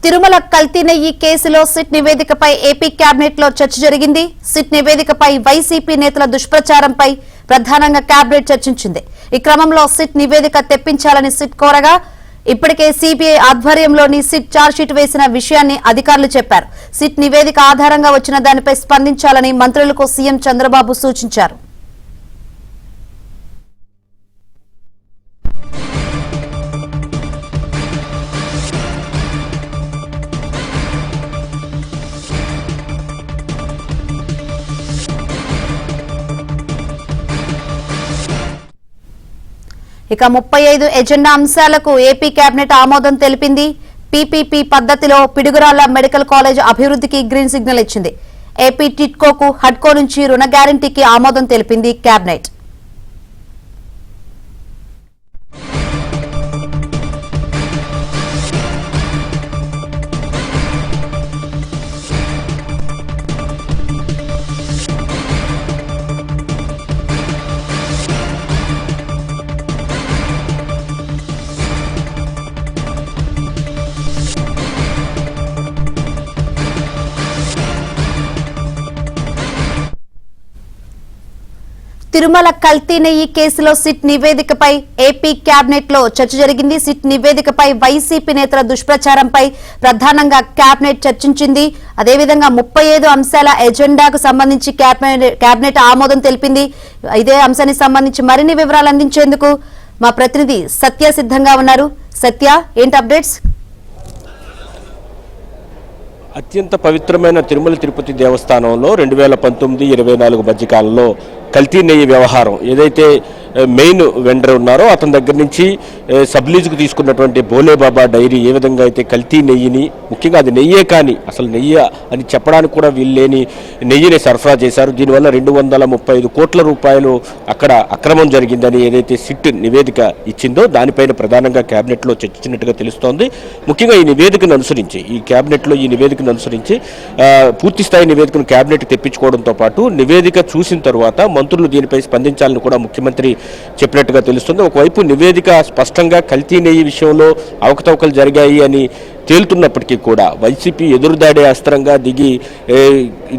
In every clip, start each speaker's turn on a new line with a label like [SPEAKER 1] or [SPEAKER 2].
[SPEAKER 1] తిరుమల కల్తీ నెయ్యి కేసులో సిట్ నివేదికపై ఏపీ కేబినెట్ లో చర్చ జరిగింది. సిట్ నివేదికపై వైసీపీ నేతల దుష్ప్రచారంపై ప్రధానంగా కేబినెట్ చర్చించింది. ఈ క్రమంలో సిట్ నివేదిక తెప్పించాలని సిట్ కోరగా ఇప్పటికే సిబిఐ ఆధ్వర్యంలోని సిట్ ఛార్జ్షీట్ వేసిన విషయాన్ని అధికారులు చెప్పారు. సిట్ నివేదిక ఆధారంగా వచ్చిన దానిపై స్పందించాలని మంత్రులకు సీఎం చంద్రబాబు సూచించారు. ఇక 35 ఎజెండా అంశాలకు ఏపీ కేబినెట్ ఆమోదం తెలిపింది. పీపీపీ పద్ధతిలో పిడుగురాళ్ల మెడికల్ కాలేజ్ అభివృద్ధికి గ్రీన్ సిగ్నల్ ఇచ్చింది. ఏపీ టిట్కోకు హడ్కో నుంచి రుణ గ్యారంటీకి ఆమోదం తెలిపింది కేబినెట్. తిరుమల కల్తీ నెయ్యి కేసులో సిట్ నివేదికపై ఏపీ కేబినెట్ లో చర్చ జరిగింది. సిట్ నివేదికపై వైసీపీ నేతల దుష్ప్రచారంపై ప్రధానంగా కేబినెట్ చర్చించింది. అదేవిధంగా 35 అంశాల ఎజెండాకు సంబంధించి కేబినెట్ ఆమోదం తెలిపింది. ఇదే అంశానికి సంబంధించి మరిన్ని వివరాలు అందించేందుకు మా ప్రతినిధి సత్య సిద్ధంగా ఉన్నారు. సత్య, ఏంటి అప్డేట్స్?
[SPEAKER 2] అత్యంత పవిత్రమైన తిరుమల తిరుపతి దేవస్థానంలో 2019-24 మధ్యకాలంలో కల్తీ నెయ్యి వ్యవహారం ఏదైతే మెయిన్ వెండర్ ఉన్నారో అతని దగ్గర నుంచి సబ్లీజుకు తీసుకున్నటువంటి బోలేబాబా డైరీ ఏ విధంగా అయితే కల్తీ నెయ్యిని, ముఖ్యంగా అది నెయ్యే కానీ అసలు నెయ్యి అని చెప్పడానికి కూడా వీల్లేని నెయ్యిని సరఫరా చేశారు. దీనివల్ల 235 కోట్ల రూపాయలు అక్కడ అక్రమం జరిగిందని ఏదైతే సిట్ నివేదిక ఇచ్చిందో దానిపైన ప్రధానంగా కేబినెట్లో చర్చించినట్టుగా తెలుస్తోంది. ముఖ్యంగా ఈ నివేదికను అనుసరించి ఈ నివేదికను అనుసరించి పూర్తి స్థాయి నివేదికను కేబినెట్ తెప్పించుకోవడంతో పాటు నివేదిక చూసిన తర్వాత మంత్రులు దీనిపై స్పందించాలని కూడా ముఖ్యమంత్రి చెప్పినట్టుగా తెలుస్తుంది. ఒకవైపు నివేదిక స్పష్టంగా కల్తీ నెయ్యి విషయంలో అవకతవకలు జరిగాయి అని తేలుతున్నప్పటికీ కూడా వైసీపీ ఎదురుదాడే అస్త్రంగా దిగి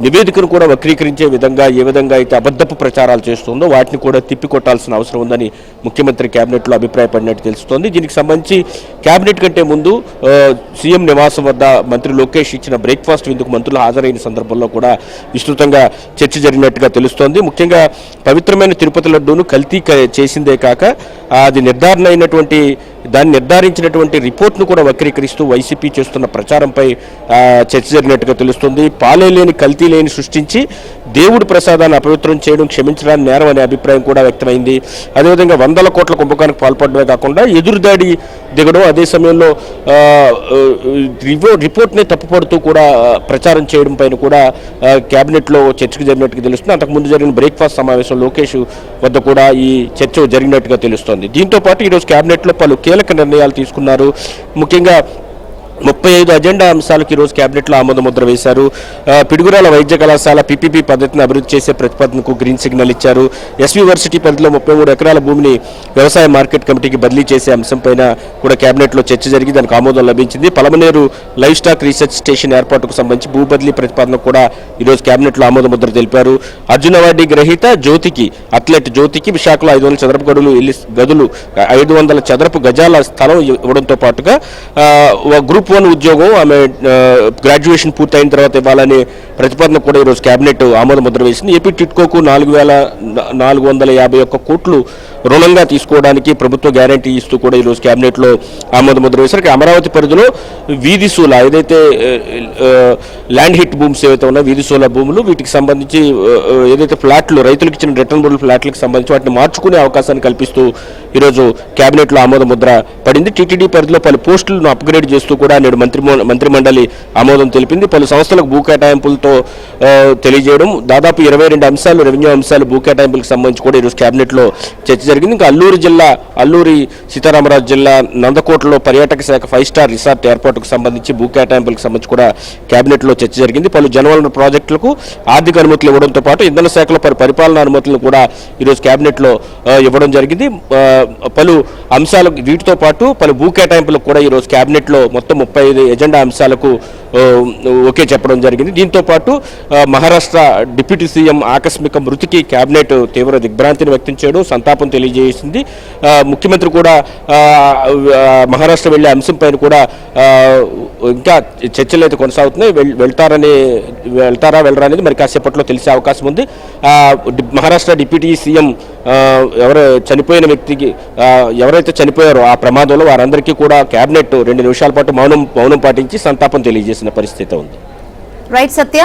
[SPEAKER 2] నివేదికను కూడా వక్రీకరించే విధంగా ఏ విధంగా అయితే అబద్ధపు ప్రచారాలు చేస్తుందో వాటిని కూడా తిప్పికొట్టాల్సిన అవసరం ఉందని ముఖ్యమంత్రి కేబినెట్లో అభిప్రాయపడినట్టు తెలుస్తోంది. దీనికి సంబంధించి కేబినెట్ కంటే ముందు సీఎం నివాసం వద్ద మంత్రి లోకేష్ ఇచ్చిన బ్రేక్ఫాస్ట్ విందుకు మంత్రులు హాజరైన సందర్భంలో కూడా విస్తృతంగా చర్చ జరిగినట్టుగా తెలుస్తోంది. ముఖ్యంగా పవిత్రమైన తిరుపతి లడ్డూను కల్తీ చేసిందే కాక అది దాన్ని నిర్ధారించినటువంటి రిపోర్ట్ను కూడా వక్రీకరిస్తూ వైసీపీ చేస్తున్న ప్రచారంపై చర్చ జరిగినట్టుగా తెలుస్తుంది. పాలే లేని కల్తీ లేని సృష్టించి దేవుడి ప్రసాదాన్ని అపవిత్రం చేయడం క్షమించడానికి నేరం అనే అభిప్రాయం కూడా వ్యక్తమైంది. అదేవిధంగా 100 కోట్ల కుంభకానికి పాల్పడమే కాకుండా ఎదురుదాడి దిగడం, అదే సమయంలో రిపోర్ట్ని తప్పుపడుతూ కూడా ప్రచారం చేయడం పైన కూడా కేబినెట్లో చర్చకు జరిగినట్టుగా తెలుస్తుంది. అంతకుముందు జరిగిన బ్రేక్ఫాస్ట్ సమావేశం లోకేష్ వద్ద కూడా ఈ చర్చ జరిగినట్టుగా తెలుస్తోంది. దీంతో పాటు ఈరోజు కేబినెట్లో పలు కీలక నిర్ణయాలు తీసుకున్నారు. ముఖ్యంగా 35 అజెండా అంశాలకు ఈరోజు కేబినెట్లో ఆమోద ముద్ర వేశారు. పిడుగురాల వైద్య కళాశాల పీపీపీ పద్ధతిని అభివృద్ధి చేసే ప్రతిపాదనకు గ్రీన్ సిగ్నల్ ఇచ్చారు. ఎస్వి యూనివర్సిటీ పరిధిలో 33 ఎకరాల భూమిని వ్యవసాయ మార్కెట్ కమిటీకి బదిలీ చేసే అంశంపైన కూడా కేబినెట్లో చర్చ జరిగి దానికి ఆమోదం లభించింది. Palamaner livestock research station ఏర్పాటుకు సంబంధించి భూ బదిలీ ప్రతిపాదనకు కూడా ఈరోజు కేబినెట్లో ఆమోద ముద్ర తెలిపారు. అర్జున అవార్డు గ్రహీత అథ్లెట్ జ్యోతికి విశాఖలో 500 చదరపు గదులు 500 చదరపు గజాల స్థలం ఇవ్వడంతో పాటుగా గ్రూప్ 1 ఉద్యోగం ఆమె గ్రాడ్యుయేషన్ పూర్తయిన తర్వాత ఇవ్వాలనే ప్రతిపాదన కూడా ఈరోజు కేబినెట్ ఆమోద ముద్ర వేసింది. ఏపీ టిట్కోకు 4,451 కోట్లు రుణంగా తీసుకోవడానికి ప్రభుత్వ గ్యారంటీ ఇస్తూ కూడా ఈరోజు కేబినెట్లో ఆమోద ముద్ర వేశారు. అమరావతి పరిధిలో వీధిసూల ఏదైతే ల్యాండ్ హిట్ భూమ్స్ ఏవైతే ఉన్నాయో వీధిసూల భూములు వీటికి సంబంధించి ఏదైతే ఫ్లాట్లు రైతులకు ఇచ్చిన రిటర్నబుల్ ఫ్లాట్లకు సంబంధించి వాటిని మార్చుకునే అవకాశాన్ని కల్పిస్తూ ఈరోజు కేబినెట్లో ఆమోద ముద్ర పడింది. టీటీడీ పరిధిలో పలు పోస్టులను అప్గ్రేడ్ చేస్తూ కూడా నేడు మంత్రిమండలి ఆమోదం తెలిపింది. పలు సంస్థలకు భూ కేటాయింపులతో తెలియజేయడం, దాదాపు 22 అంశాలు రెవెన్యూ అంశాలు భూ కేటాయింపులకు సంబంధించి కూడా ఈరోజు కేబినెట్లో చర్చ జరిగింది. ఇంకా అల్లూరి సీతారామరాజు జిల్లా నందకోటలో పర్యాటక శాఖ 5 స్టార్ రిసార్ట్ ఏర్పాటుకు సంబంధించి భూ కేటాయింపులకు సంబంధించి కూడా కేబినెట్లో చర్చ జరిగింది. పలు జనవనరుల ప్రాజెక్టులకు ఆర్థిక అనుమతులు ఇవ్వడంతో పాటు ఇంధన శాఖలో పరిపాలనా అనుమతులను కూడా ఈరోజు కేబినెట్లో ఇవ్వడం జరిగింది. పలు అంశాలు వీటితో పాటు పలు భూ కేటాయింపులకు కూడా ఈరోజు కేబినెట్లో మొత్తం 35 ఎజెండా అంశాలకు ఓకే చెప్పడం జరిగింది. దీంతో పాటు మహారాష్ట్ర డిప్యూటీ సీఎం ఆకస్మిక మృతికి కేబినెట్ తీవ్ర దిగ్భ్రాంతిని వ్యక్తం చేయడం, సంతాపం తెలియజేసింది. ముఖ్యమంత్రి కూడా మహారాష్ట్ర వెళ్లే అంశంపైన కూడా ఇంకా చర్చలు అయితే కొనసాగుతున్నాయి. వెళ్తారా వెళ్ళరా అనేది మరి కాసేపట్లో తెలిసే అవకాశం ఉంది. మహారాష్ట్ర డిప్యూటీ సీఎం చనిపోయిన వ్యక్తికి ఎవరైతే చనిపోయారో ఆ ప్రమాదంలో వారందరికీ కూడా కేబినెట్ 2 నిమిషాల పాటు మౌనం పాటించి సంతాపం తెలియజేసిన పరిస్థితి ఉంది.
[SPEAKER 1] రైట్ సత్య.